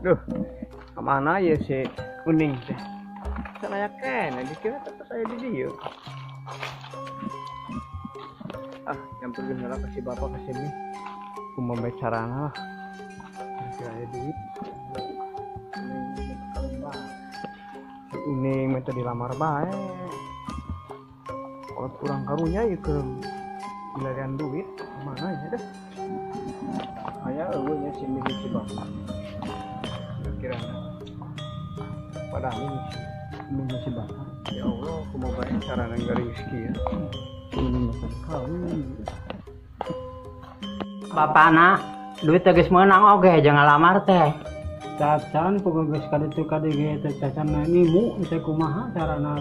Duh, kemana ya si kuning teh? Saya kena dikira tetap saya di dia. Campur gula kasih bapak kasih mie. Aku mau carana lah. Kasih aja duit. Ini minta dilamar baik. Kalau kurang karunya ya ke bilarian duit mana ya dah. Ayah eueunya si mie si bapak. Kira padahal ini si bapak. Ya Allah, aku mau baik carana ngari rezeki ya. Ini makan kawin. Bapakna duit geus meunang oge jangan lamar teh. Cacan pokoknya sekali itu kali gitu cacan nimu saya kumaha carana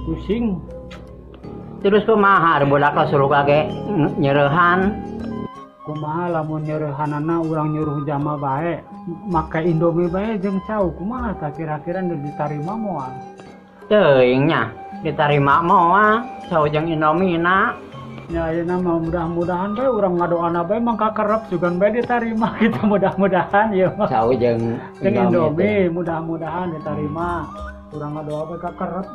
pusing. Terus kumaha budak suruh kage nyeurehan. Kumaha lamun nyeurehanana urang nyuruh jama bae make Indomie bae jeung cau kumaha tak kira-kira ditarima moal. Teuing nya ditarima moal cau jeung Indomie na. Ya ayeuna mah mudah-mudahan bae urang ngadoana bae mangka kerep sugan bae ditarima gitu mudah-mudahan ya mah. Cau jeung Indomie mudah-mudahan ditarima. Urang ngadoa bae ka kerep.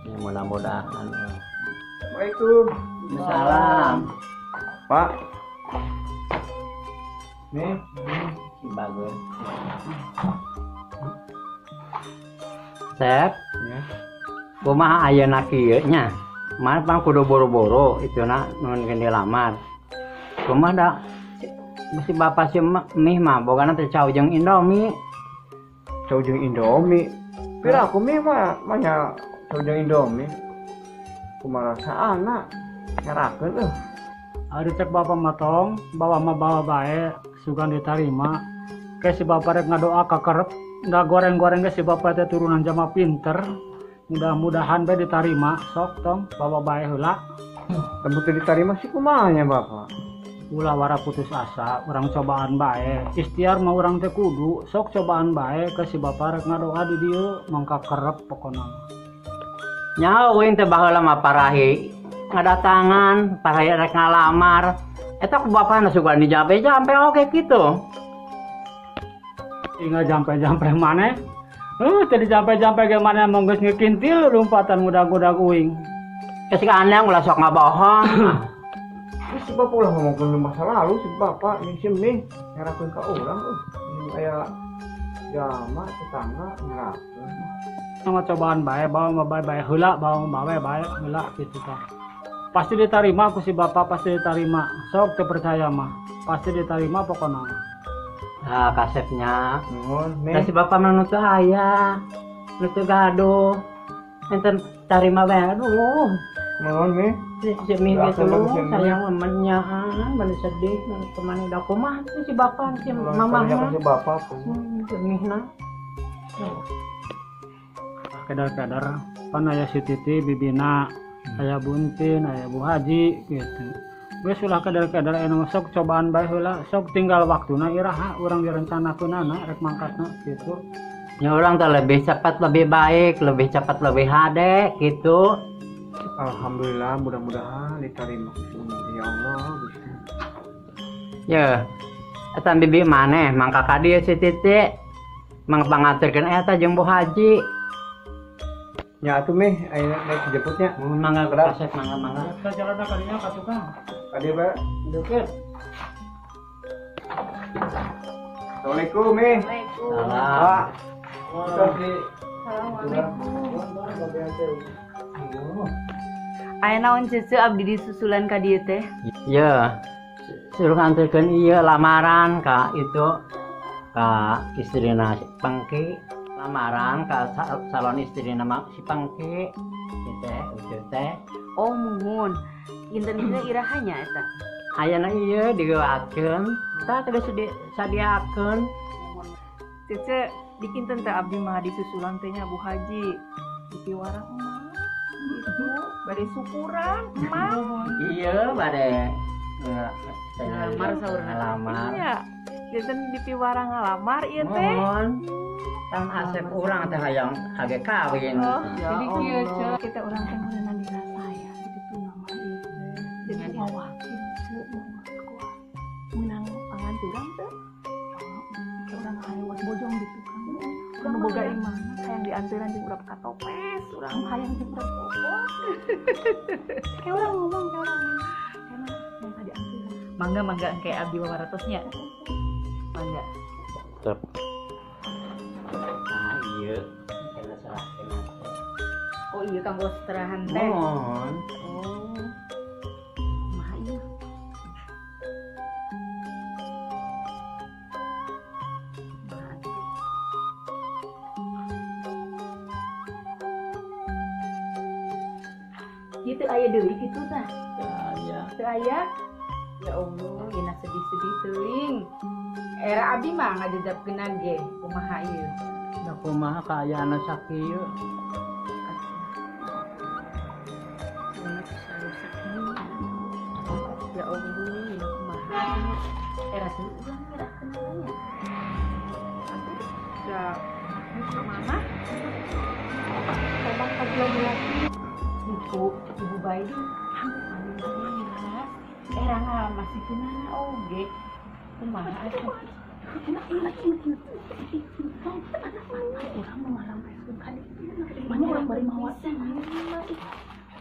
Ya mudah-mudahan. Assalamualaikum. Salam. Pak. Nih, Bagus. Sep, ya. kumaha ayeuna kieu nya? Mana pang kudu boro-boro ituna nun geus dilamar. Kumaha da si bapak si mih mah bogana teh cau jeung Indomie. Cau jeung Indomie. Pira aku mah mah cau jeung Indomie. Kumaha saana ngarakeun Ari cek bapak matong bawa mah bawa bae sugan ditarima. Ke si bapak rek ngadoa ka kerep da goreng-goreng ge si bapak teh turunan jama pinter. Mudah-mudahan bae ditarima sok tong bawa bae heula. Tembut diterima sih kumaha nya bapak? Ulah wara putus asa, urang cobaan bae. Ikhtiar mah urang teh kudu sok cobaan bae ke si bapak rek ngadoa di dieu mangka kerep pokona. Nya euing teh baheula mah parahi ngadatangan, parahi rek ngalamar. Eta ku bapana sugan dijampe-jampe oge kitu. Ingat jampe-jampe maneh. Tadi jampe-jampe ge maneh mong geus ngekintil lompatan mudag-mudag uing. Geus kandang ulah sok ngabohong. Si bapak ulah ngomongkeun masa lalu si bapak nih si mih ngarakeun ka urang aya jama tetangga ngarakeun. Sama cobaan bae bawa mah bae heula bawa mah bae heula kitu tah. Pasti diterima ku si bapak pasti diterima. Sok teu percaya mah. Pasti diterima pokona. Nah, kasepnya. Nuhun, Dan si bapak menuntut aya, nuntut gaduh, enten tarima bae, aduh, nuhun mih. si mih gitu lu, sayang emennya, bener sedih, kemana dah kumah si bapak, si mamahnya, Si bapak. si mihna. Kadar-kadar pan aya si Titi bibina, aya Buntin, aya Bu Haji gitu. Geus ulah kadar-kadar anu sok cobaan bae heula, sok tinggal waktuna iraha urang direncanakeunana rek mangkatna gitu. Ya orang tuh lebih cepat lebih baik, lebih cepat lebih hade gitu. Alhamdulillah mudah-mudahan diterima. Ya Allah, Gusti. Ya, eta bibi maneh mangka ka dieu si Titi. Mangpangaturkeun eta jeung Bu Haji. Ya atuh mih ayeuna naik jemputnya. Mangga kasep mangga. Kita jalan ka dinya ka tukang. Ade bae. Deukeut. Assalamualaikum mih. Salam. Aya naon cece abdi disusulan ka dieu teh? Ya, suruh nganterkeun ieu lamaran ka itu ka istrina si Pengki. Lamaran ka salon istrina si Pengki. Itu teh. Oh muhun. Inten dina irahanya eta. Ayeuna ieu digewakeun, tah geus disadiakeun. Cece dikinten teh abdi mah disusulan teh nya Bu Haji. Dipiwarang mah. Gitu. Bade syukuran mah. Iya, bade Ngalamar saurna. Ngalamar. Iya. Dinten dipiwarang ngalamar ieu teh. Mohon. Tahun asep urang teh hayang hage kawin. Oh, Ya jadi Allah. kieu ce kita urang teh meureunna dirasa ya. Itu nama ieu teh. Dengan mawakil ce menang panganturan teh. Kita urang hayang bojong gitu. Urang boga imah hayang dianturan jeung urang ka topes, urang hayang jeung urang popos. Kayak urang ngomong ka urang. Yang tadi anturan. Mangga kayak abdi wawaratosnya. Mangga. Tep. Nah, iya. Kita serahkeun. Oh iya kanggo seterahan teh. Mohon. Oh. Mah iya. Gitu aya deui kitu tah. Ya. Teu aya. Ya Allah, yeuna sedih-sedih teuing. Era abdi mah ngajajabkeun ge kumaha ieu. Da kumaha kaayaan sakieu? Ya Allah, yeuna kumaha. Era teu urang nyerahkeun namanya. Ya, ke mana? Tembak pagi lagi. Ibu bayi di era masih kenana oge kumaha orang mengarang eskeun kali mana orang bari mawat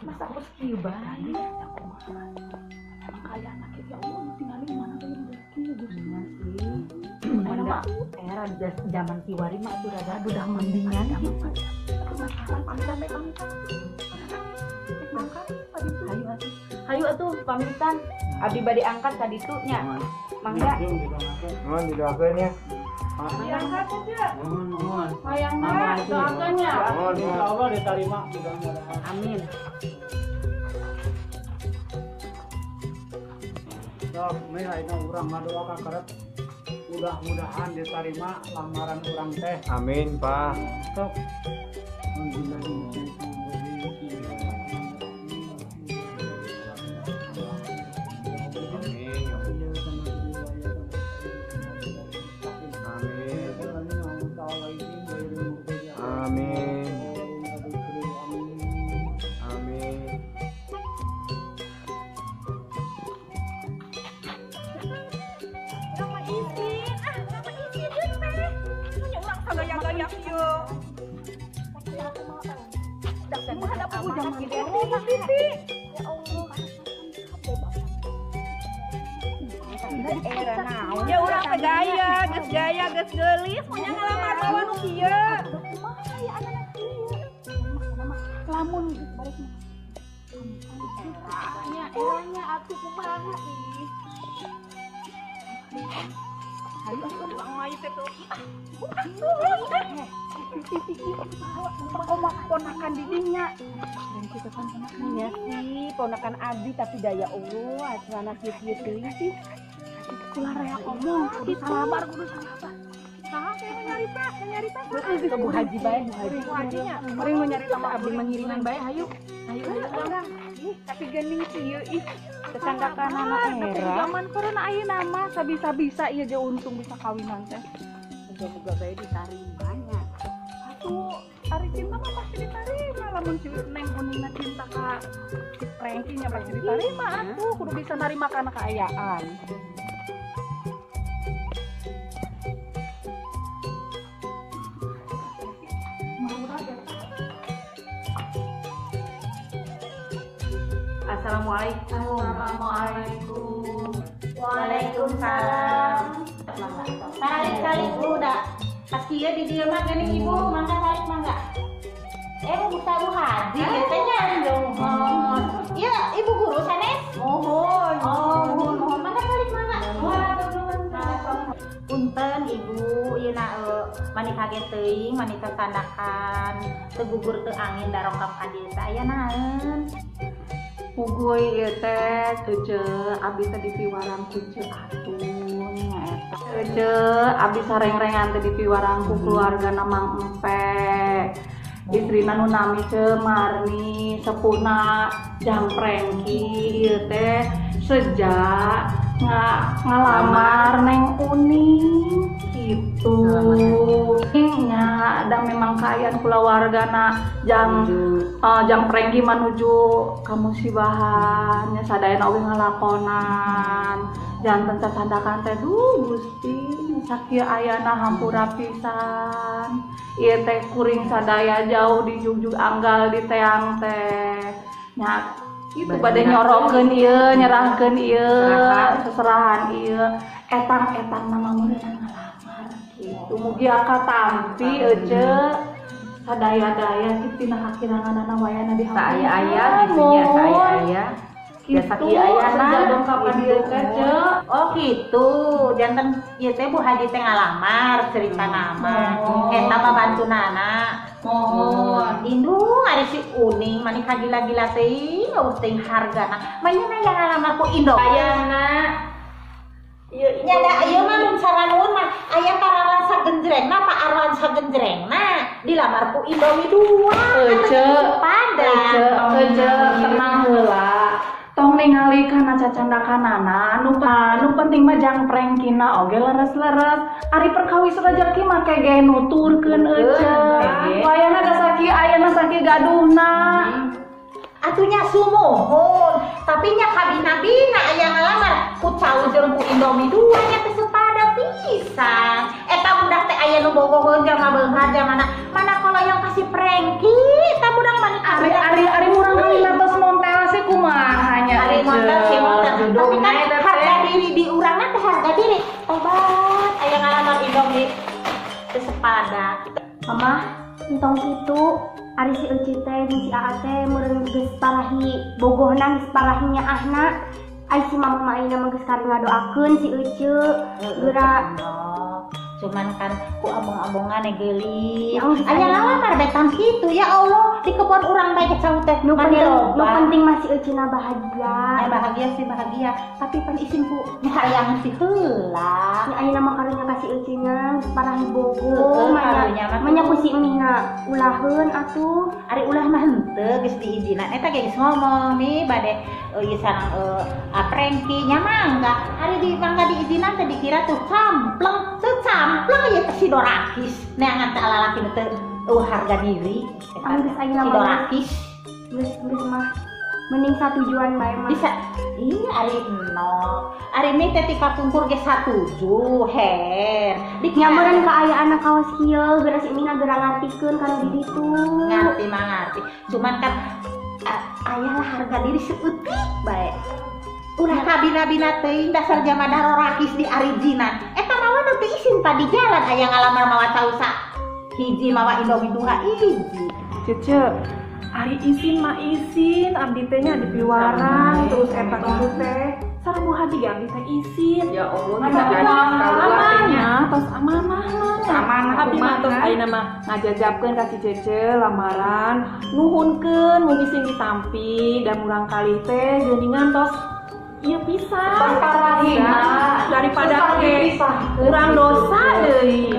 masa harus kieu bae emang kaya anak ya Allah tinggalin mana bae kieu Gusti sih mana era zaman kiwari mah tuh rada udah mendingan pamitan hayu atuh pamitan abdi bade angkat ka ditu nya mangga Mohon didoakeun ya. diangkat aja Mohon. hayang mah doakeun nya Mohon Insya Allah diterima mudah-mudahan. amin Sok, meh ayeuna urang ngadoa ka karep mudah-mudahan diterima lamaran urang teh. Amin, Pak. Sok. Amin. Amin. nama izin nama izin deui teh nya urang sagaya-gaya kieu dak menghadap aku zaman dulu Titi ya Allah ya urang teh gaya geus geulis nya ngalamar bawa nu kieu lamun balik eranya atuh kumaha ih hayu atuh bang mayu teh tuh ponakan didinya dan kita kan ponakannya sih ponakan abdi tapi daya Allah acara kieu-kieu teuing sih kulah rea ngomong kudu salabar saha nyarita betul Bu Haji bae Bu Hajinya meureun nu nyarita mah abdi mangiriman bae hayu urang tapi geuning kieu ih tetanggakan anak era zaman corona ayeuna mah sabisa-bisa ieu ge untung bisa kawinan teh moga-moga bae ditarimanya atuh ari cinta mah pasti diterima lamun si Neng Unina cinta ka si Franky nya pasti diterima atuh kudu bisa narima kana kaayaan Assalamualaikum. Waalaikumsalam. Tarik udah. Pas kieu di dieu mah geuning ibu, mangga tarik mangga. Buta Bu Haji ieu teh nya mohon. Ieu ibu guru sanes? Mohon. Oh, mohon. Mangga tarik mangga. Punten ibu, ieu na mani kaget teuing, mani kesandakan, teu gugur teu angin darongkap ka dieu teh aya naeun. Puguy ieu teh teu abdi teh dipiwarang ku Ceu Atun nyaeta. Teu abdi sareng-rengan teh dipiwarang ku keluargana Mang Empe. Istrina nu nami Ceu Marni, sepuhna Jamprengki ieu teh sejak ngalamar Neng Uning gitu. Nya da memang kayaan kula wargana jang Prenggi menuju kamu si bahannya sadayana oge ngalakonan jantan cacandakan teh Gusti sakieu ayana hampura pisan. Ieu teh kuring sadaya jauh di jugjug anggal di teang teh. Nya itu bade nyorokeun ieu, nyerahkeun ieu, seserahan ieu. Etang-etang mama meureun ngalamar kitu. Mugi aka tampi ece sadaya-daya kitu nah hakiranganana wayana di Saaya-aya gitunya, saaya-aya. Biasa kieu ayana dong kapan dieu teh ce. Oh gitu, jantan ieu teh Bu Haji teh ngalamar cerita nama. Eta mah bantunana. Mohon. Indung ari si Uning manik gila-gila teh, geus teh hargana. Mayeuna yang ngalamar ku Indo. Ayana Nya da ieu mah mun saranuhun mah aya parawan sagenjrengna, Pak Arwan sagenjrengna dilamar ku Indomie 2. Ece pada. Ece tenang heula. Tong ningali kana cacandakanana nu penting mah jang prengkina oge leres-leres. Ari perkawis rejeki mah kege nuturkeun ece. Wayana da sakieu ayana sakieu gaduhna. Atunya sumohon, tapi nya kabina-bina aya ngalamar ku cau jeung ku Indomie 2 nya teh sepada pisan. Eta budak teh aya nu bogoheun jama beunghar jamana. Mana koloyong kasih prengki, eta budak manik Ari murang kali latos montel sih kumaha nya. Ari montel sih montel. Tapi kan harga diri di urangna teh harga diri. Tobat aya ngalamar Indomie teh sepada. Mama, entong kitu ari si Eci teh jeung si Aa teh meureun geus parahi bogohna geus parahinya ahna. Ai si mama mah ayeuna mah geus kari ngadoakeun si Ece geura cuman kan ku abong-abongan geuli. Ya Allah, Aya ngalamar betam kitu ya Allah di kebon urang bae cau teh nu mani penting loba. mah si Ece na bahagia. Ya bahagia sih bahagia, tapi pan isin ku nyayang si heula. Nya ayeuna mah karunya ka si Ece nya geus parahi bogo karunya mah manya ku si Mina ulaheun atuh. Ari ulah mah henteu geus diizinan eta geus ngomong nih bade ieu sareng aprengki nya mangga. Ari di mangga diizinan teh dikira tuh campleng, teu campleng ieu teh si Dorakis. Neangan teh lalaki teu harga diri. Geus ayeuna Si mah Dorakis geus mah mending satujuan bae mah. bisa iya ari nol. Ari mi teh ti kapungkur ge 17 her. Nyameureun kaayaan kaos kieu geura si Mina geura ngartikeun kana di ditu. Ngerti mah ngerti. Cuman kan ayalah harga diri seutik bae. Ulah kabina-bina teuing dasar jama Dorakis di arijinan. Eta mawa teu isin tadi jalan aya ngalamar mawa causa. Hiji mawa Indomie 2 hiji. Cece, ari isin mah isin, abdi teh nya di piwaran, terus eta kitu teh sareng Bu Haji abdi teh isin. Ya Allah, amanah, tos amanah mah. Amanah abdi mah tos ayeuna mah ngajajabkeun ka si Cece lamaran, nuhunkeun mun isin ditampi da murang kali teh geuningan tos ieu pisan daripada ke kurang dosa deui.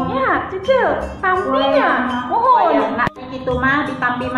Ya, Cece, tampinya. Mohon. Kitu mah ditampi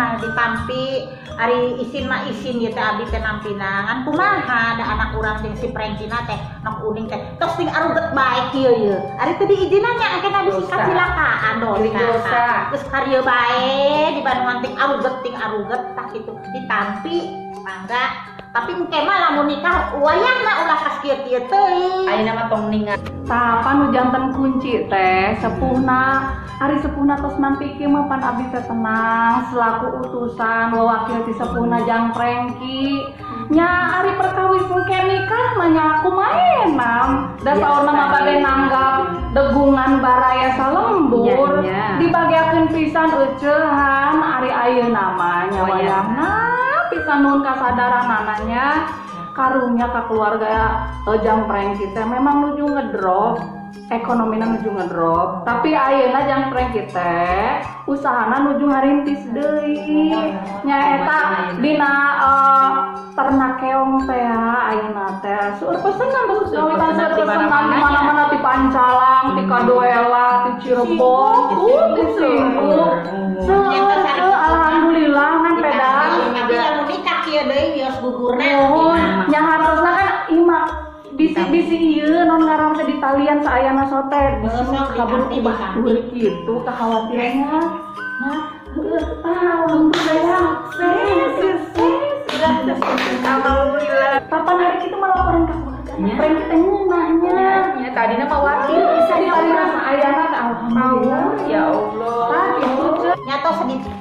ari isin mah isin ieu teh abdi teh nampina ngan kumaha da anak urang jeung si Prengkina teh nok uning teh tos ting aruget bae kieu ieu ari teh diizinan nya akhirna bisi kasilakaan dosa geus karya bae di Bandungan ting aruget tah kitu ditampi mangga tapi engke mah lamun nikah wayahna ulah kas kieu-kieu teuing Ayeuna mah tong ningat. Tapa nu janten kunci teh sepuhna. Ari sepuhna tos nampi kieu mah pan abdi teh tenang selaku utusan wawakil ti sepuhna jang Prengki. Nya ari perkawis engke nikah mah nya kumaenam. Da saurna mah bade nanggap degungan baraya salembur. Dibagiakeun pisan euceuhan ari ayeuna mah nya wayahna pisan nuhun kasadaran anaknya karunya ka keluarga jang Prengki teh memang nuju ngedrop ekonomina nuju ngedrop tapi ayeuna jang Prengki teh usahana nuju ngarintis deui nya eta dina ternak keong teh ayeuna teh seueur pesenan terus gawetan seueur pesenan di mana-mana di Pancalang di Kadoela di Cirebon di Singgung seueur alhamdulillah ngan pedang kieu deui wios gugurna. Mohon nya hartosna kan imah bisi ieu non ngaran teh di talian saayana soter bisi kabur ubah kitu kakhawatirannya. Nah, alhamdulillah. Alhamdulillah. Kapan hari kitu mah laporan ka keluarga prank kita nanya. Ya tadi nama wakil bisa diterima ayana alhamdulillah. Ya Allah. Gitu cek. Nyato sedikit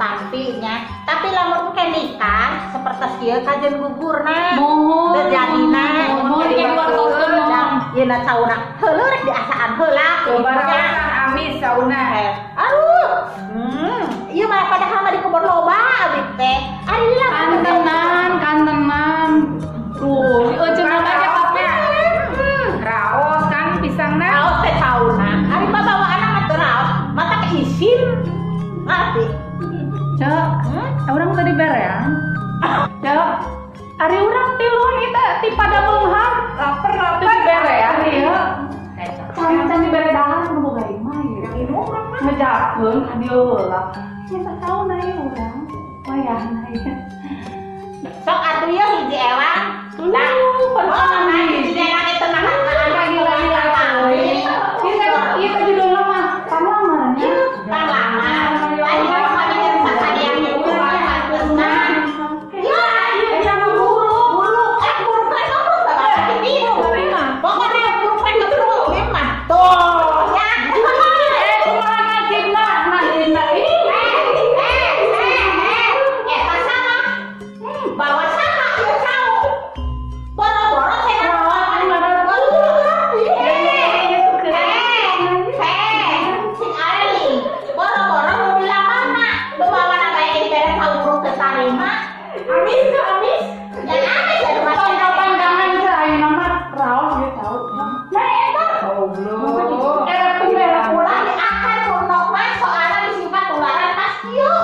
tapi lamun ke nikah seperti dia kajian gugurna. Mohon. Terjadina. Mohon jadi wartokeun mohon. Yeuna sauna heuleur rek diasaan heula. Coba rawasan amis sauna. Aduh. Ieu mah padahal mah di kebon loba abdi teh. Ari lah kantenan. Tuh, euceun aja kafe. Raos kan pisangna. raos teh sauna. Ari mah bawaanna mah teu raos, mata keisin. Ngerti? Cek, orang tadi berean. Cek, ari urang tilun kita ti pada meunghar. Lapar berean ieu. Can dibere dahan nu boga imah ieu. Ngejakeun adieu heula. Kita tahu na ieu urang. Wayahna ieu. Sok atuh yeuh hiji ewang. Nah, hiji ewang itu mah Kita judulnya mah panglamarnya. panglaman. Ayo kami jeung sasadean itu panteusna. Ya, yang buruk teh buruk banget gitu. Pokoknya buruk teh buruk mah. Tuh, ya. Kumaha nasibna? Nasibna Eta sama. Bawa sama ieu cau. Boro-boro teh si Ali. Boro-boro mau bilang mana? Lu bawa na bae di beres sauruk teu tarima. Amis. Ya amis ya rumah pandangan saya nama raos dia tahu. Nah, eta. Allah. Era pembela ulah diakan runok mah soalna disimpan tularan pas kieu.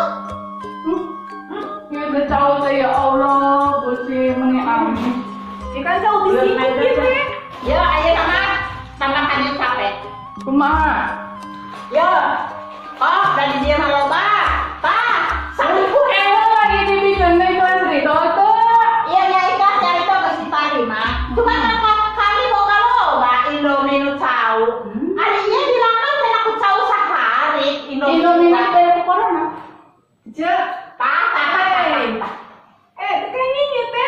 Ya udah tahu saya Allah, Gusti meni amin. Ikan jauh di sini gitu. Ya, ayeuna mah tambah kanyut capek. Kumaha? Ya. Oh, dari dia mah loba. Tah, sangku Lagi dibikin nih Gusti Toto. iya itu geus ditarima. Cuma kan kami boga loba Indomie nu cau. Ari ieu dilamar teh aku cau sahari Indomie teh corona. Cek. Tah. Kayaknya nyete.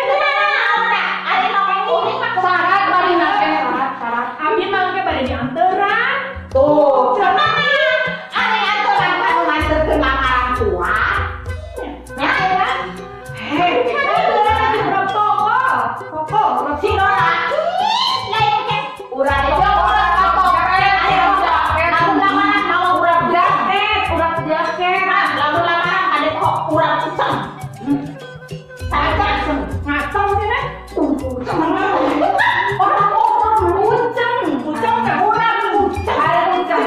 Ari mah ini mah Syarat bari nake syarat. Abi mangke bari dianteran. tuh. Cuma ari aturan kan nganterkeun lamaran tua. Ya. Si laki lain ke urang itu urang foto lamun lamaran mau urang jaket lamun lamaran ada kok urang kucing saya Ngacong sih nih. orang kucing ke urang kucing Ada kucing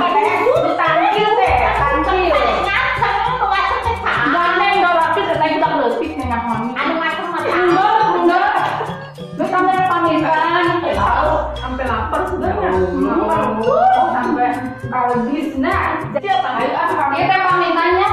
tangkil teh, tangkil. ngaceng nu ngaceng teh sama Gandeng dorapis eta kita leutik nih ngahoni. anu ngaceng mah Enggak. Lu sampai pamitan, sampai lapar sebenarnya. Sampai habisnya. Siapa kita pamitannya?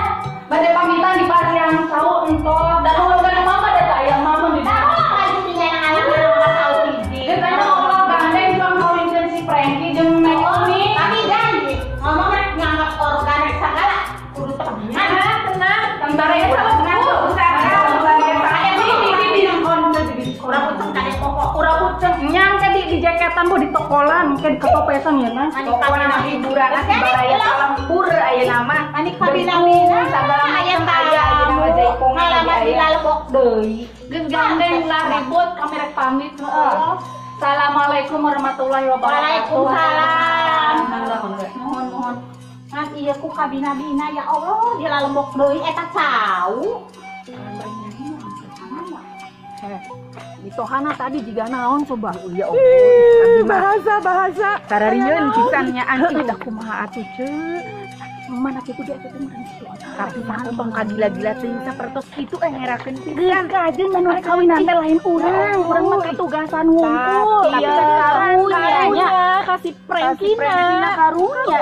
Bade pamitan di pagi yang tahu entot dan udah mama ada ayam mama di tahu lagi tinggal anak tahu tidi Katanya ngobrol gandeng sama kawin si Frankie jeung Naomi. tapi janji ngomong rek nganggap organ rek segala kudu tenang Tenang. Tentara ya sama tenang. Usah. urang kucing kade pokok Kurang kucing nyang ke di jaketan bu di tokolan ke di ketopesan ya nah. Tokolan hiburan si baraya salempur aya nama. Ani kabina-bina Sagala aya macam aya nama jaipongan ngalaman aya. dilalebok deui Geus gandeng lah ribut kami rek pamit. Assalamualaikum warahmatullahi wabarakatuh. Waalaikumsalam. Mohon. Ngan ieu ku kabina-bina ya Allah dilalebok deui eta cau. Ditohana tadi juga naon coba. Ya Allah. Bahasa. Kararieun pisannya anjing Udah kumaha atuh ceuk. Mana kitu dia teh tapi mah tong kadila-gila teuing sapertos kitu ngerakeun geus kajeun anu rek kawinan teh lain urang mah katugasan ngumpul. Tapi karunya kasih prengkina karunya.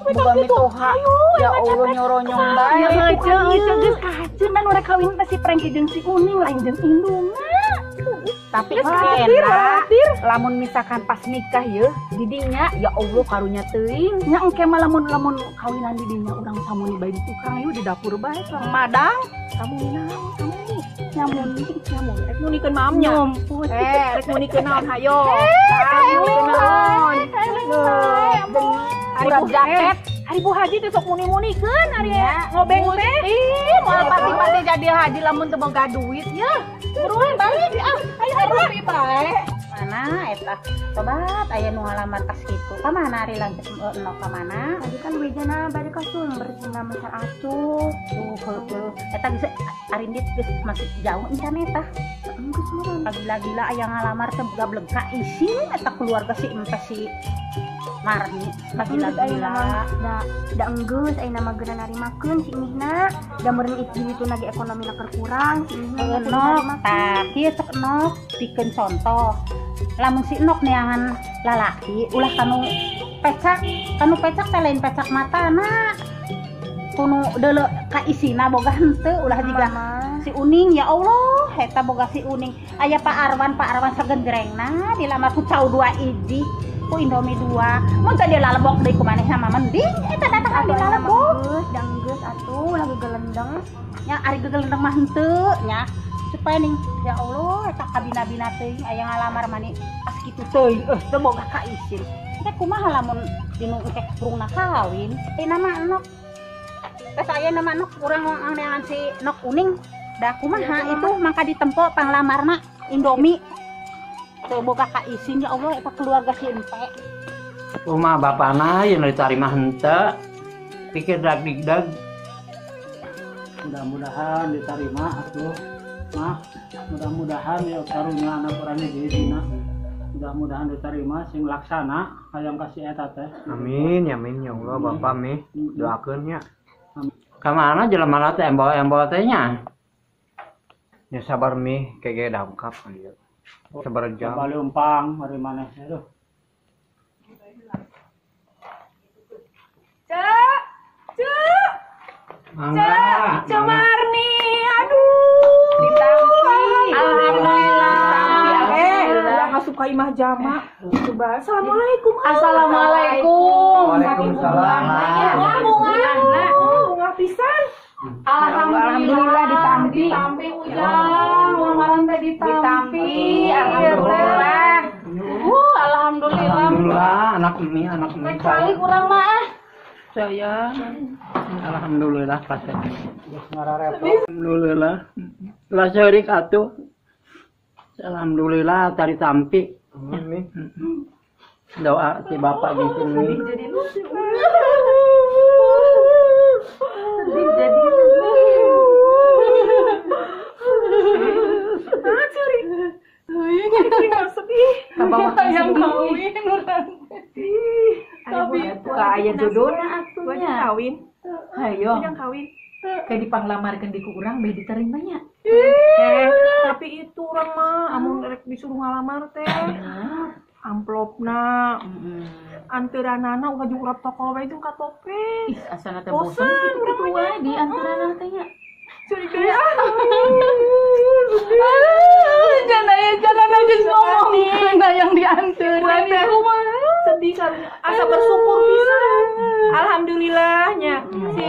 Boga mitoha. Ya Allah nyoro-nyong bae. Ya heuceul geus kajeun anu rek kawin teh si Prengki jeung si Uning lain jeung indungna. Tapi lamun misalkan pas nikah ye didinya ya Allah karunya teuing Nya engke mah lamun kawinan di dinya urang samuni bae di tukang yeuh di dapur bae Kang Madang. Samuni naon samuni. Nyamun. Rek nunikeun mamnya. Nyomput. Rek nunikeun naon hayo. Hari Bu jaket. Hari Bu Haji teh sok muni-munikeun ari ngobeng teh. Moal pati-pati jadi haji lamun teu boga duit ya. Buruan balik ayo rupi bae. Mana eta? Sobat aya nu ngalamat tas kitu. Ka mana ari lanceuk enok ka mana? Tadi kan wejana bade ka sumber cenah masal atuh. Tuh. Eta geus arindit geus masih jauh encan eta. Geus meureun. Gila-gila aya ngalamar teh boga ka isin eta keluarga si empe si Marni. Gila-gila. Da enggeus ayeuna mah geura narimakeun si Mihna. Da meureun itu lagi ekonomina keur kurang si Mihna enok. Tah kieu cek enok pikeun contoh. Lamun si enok neangan lalaki ulah kanu pecak teh lain pecak matana. Kuno deuleu ka isina boga henteu ulah jiga si Uning ya Allah eta boga si Uning aya Pak Arwan sagendrengna dilamar ku cau 2 iji ku Indomie 2 mun teh dia lalebok deui ku maneh sama mending eta datang di lalebok geus atuh lagi gelendeng nya ari gegelendeng mah henteu nya supaya ning ya Allah eta kabina-bina teuing aya ngalamar mani as kitu teuing teu boga ka isin teh kumaha lamun dinu engke kurungna kawin nama enok teh saya nama enok urang neangan si Nok Uning da kumaha itu mangka ditempo panglamarna Indomie teu boga ka isin ya Allah eta keluarga si empe Rumah bapana yang ditarima henteu pikir dag-digdag. Mudah-mudahan diterima atuh mah, mudah-mudahan ya karunya anak orangnya di dina, mudah-mudahan diterima sing laksana hayang kasih eta teh. Amin ya Allah Bapak mi doakeun nya. Ka mana jelema teh embol teh nya? Ya sabar mi kege dangkap ieu. Sabar jam. Bali umpang mari maneh aduh. Cek. Mangga. Cek Marni. Aduh. Ditampi. Alhamdulillah. Udah nggak suka imah jama. Coba. Assalamualaikum. Waalaikumsalam. Bunga pisan. Alhamdulillah ditampi. Ditampi ujang. Lamaran teh ditampi. Alhamdulillah. Alhamdulillah anak ini. Kali kurang mah. Saya alhamdulillah pasal. Geus ngararepot. Alhamdulillah. Lah seurik atuh. Alhamdulillah tadi tampi. Amin mi. Doa si bapak di sini. Jadi lucu. Sedih. Yang kawin orang. Tapi Aya jodona atunya. Kawin. Hayo. Yang kawin. Kayak dipanglamarkeun di ku urang bae diterimanya. Tapi itu orang mah amun rek disuruh ngalamar teh. Amplopna. Anteuranana uga jeung urap toko wae jeung katopeng. Ih, asana teh bosan kitu wae di antara teh nya. Jangan aja ngomong yang dianterin sedih kan asa bersyukur pisan alhamdulillahnya si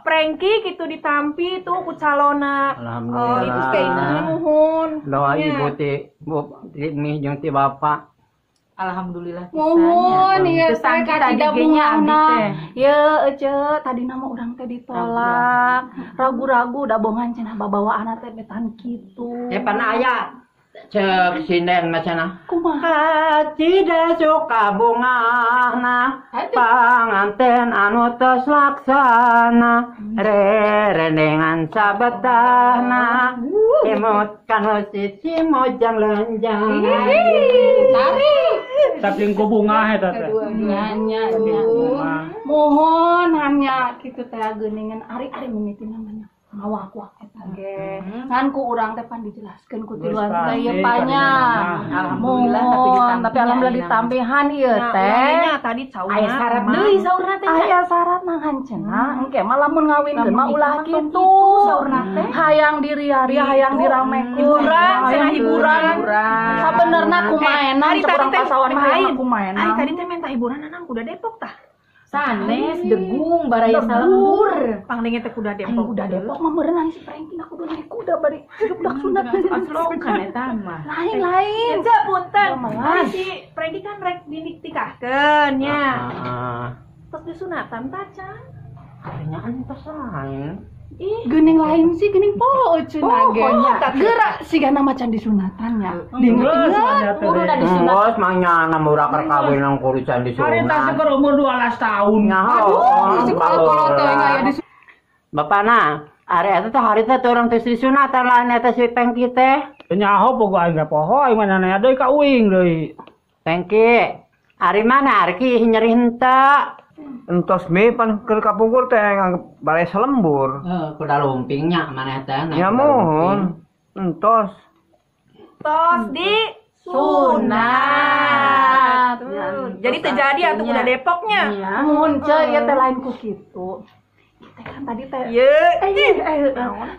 Prengki gitu ditampi tuh ku calona itu kayak itu nuhun Doa ibu ti mi jeung ti bapak. Alhamdulillah mohon ya saya tidak bunga ya ece tadi nama orang teh ditolak ragu-ragu udah bongan cenah bawa anak teh betan kitu Pan aya cek sinden macana. kumaha Tidak suka bungana panganten anu tos laksana rerendengan sabetahna imut kanu sisi mojang lenjang tari Saking ku bunga eta teh. nya mohon hanya gitu teh geuningan ari mimiti namanya ngawak-wak eta ge ngan ku urang teh pan dijelaskeun ku tiluan teh ieu panya alhamdulillah tapi alhamdulillah ditampihan ieu teh tadi cauna aya syarat deui saurna teh aya syarat mah cenah engke mah lamun ngawinkeun mah ulah kitu saurna teh hayang diriari hayang diramekeun hiburan cenah hiburan sabenerna kumaena cek urang pasawan mah hayang kumaena ari tadi teh minta hiburan anak kuda Depok tah Sanes, degung, baraya salembur. Panglingnya teh kuda Depok. Kuda Depok mah meureun si Franky nak kudu naik kuda bari budak sunat. Aslokan eta mah. Lain. Eza punten. Si Franky kan rek dinikahkeun nya. Terus disunatan tacan. Artinya antos lain. Geuning lain sih geuning poho cenah ge. Geura sigana macan disunatannya. Diinget kudu da disunat. Bos mangnya namura kawin nang kurican di Hari sunat. tas keur umur 12 tahun. Aduh, kalau teh aya di Bapana, hari eta teh hari teh orang teh disunatan lain eta si Pengki teh. Nyaho pogo aing ge poho aing mana aya deui ka uing deui. Pengki, hari mana Arki nyeri henteu? Entos mi pan keur kapungkur teh nganggep balai selembur. Kuda lumpingnya mana teh? Ya mohon. Entos. Tos di sunat. Jadi terjadi atuh kuda Depoknya. Mun ceu ieu teh lain ku kitu. Teh kan tadi teh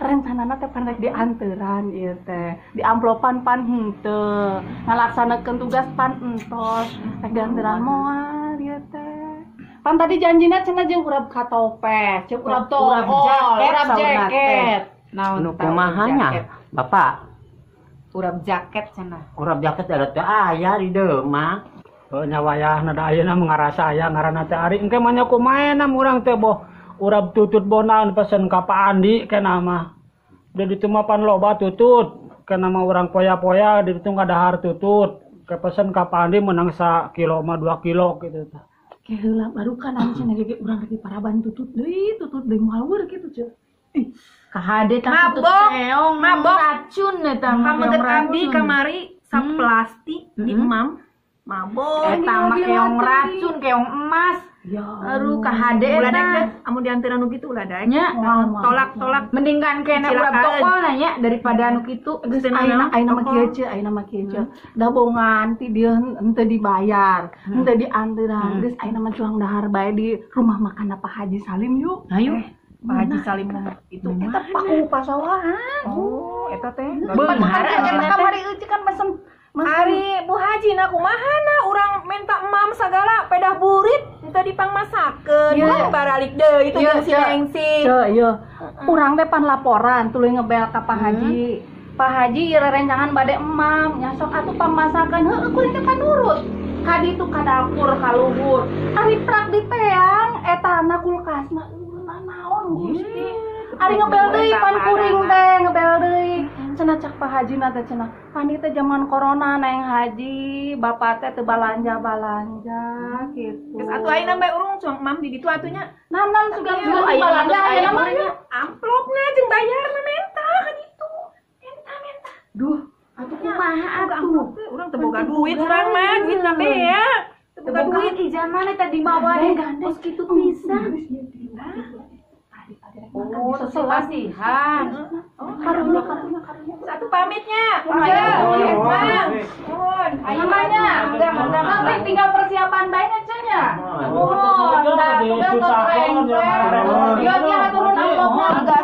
rencanana teh pan rek dianteran ieu teh. Di amplopan pan henteu. Ngalaksanekeun tugas pan entos. Rek dianteran moal ieu teh. Pan tadi janjina cenah jeung urap katopeh, ceuk urap togol, urap jaket. Nu kumahanya, Bapak? Urap jaket cenah. Urap jaket ada teh aya di dieu mah. Nya wayahna da ayeuna ngarasa aya ngaranna teh Ari engke mah nya kumaha urang teh boh urap tutut bonaeun pesen ka Pak Andi kenah mah. Da ditu mah pan loba tutut, kenah mah urang poya-poya di ditu ngadahar tutut. Ke pesen ka Pak Andi menang 1 kilo mah 2 kilo gitu teh. Kayak heula baru kan anu cenah ge urang rek paraban tutut deui moal weur kitu ceu. Kahade tah tutut keong, mabok racun eta mah. Pameget abdi kamari saplastik di emam. Mabok eta mah keong racun, keong emas. Ya. Aduh kahade eta. Amun dianteurna nu kitu ulah da nya. Tolak-tolak Mendingan kena urap tokolna nya daripada anu kitu. Ayeuna mah kieu ceu, da bongan ti dieu henteu dibayar, henteu dianteran. Geus ayeuna mah cuang dahar bae di rumah makan Pak Haji Salim yuk. Ayo. Pak Haji Salim itu Eta paku pasawahan. Oh, eta teh. Beunghar eta kamari eueuh kan mesen Ari Bu Haji na kumahana urang minta emam sagala pedah burit minta dipangmasakeun. Baralik deui itu jeung si Nengsi. Ieu. Urang teh pan laporan tuluy ngebel ka Pak Haji. Pak Haji ieu rencangan bade emam, nya sok atuh pamasakeun. Heueuh kuring teh panurut. Ka ditu ka dapur ka luhur. Ari prak di teang eta na kulkasna naon Gusti. Ari ngebel deui pan kuring teh ngebel deui. Cenah cak Pak Haji na teh cenah. Pani teh zaman corona Neng Haji, bapak teh teu balanja gitu. Geus atuh ayeuna bae urang cuang emam di ditu atunya. Nanan sudah aya balanja ayeuna mah. Amplopna jeung bayarna menta ka ditu. Menta. Duh, atuh kumaha atuh? Urang teu boga duit urang mah, duitna bea. Teu boga duit. Ijana teh dibawa deh gandeng kitu pisan. Oh, sesihan. Karunya. Satu pamitnya. Namanya, nanti tinggal persiapan baiknya cenah. Oh, udah tugas keren. Dia turun amplopnya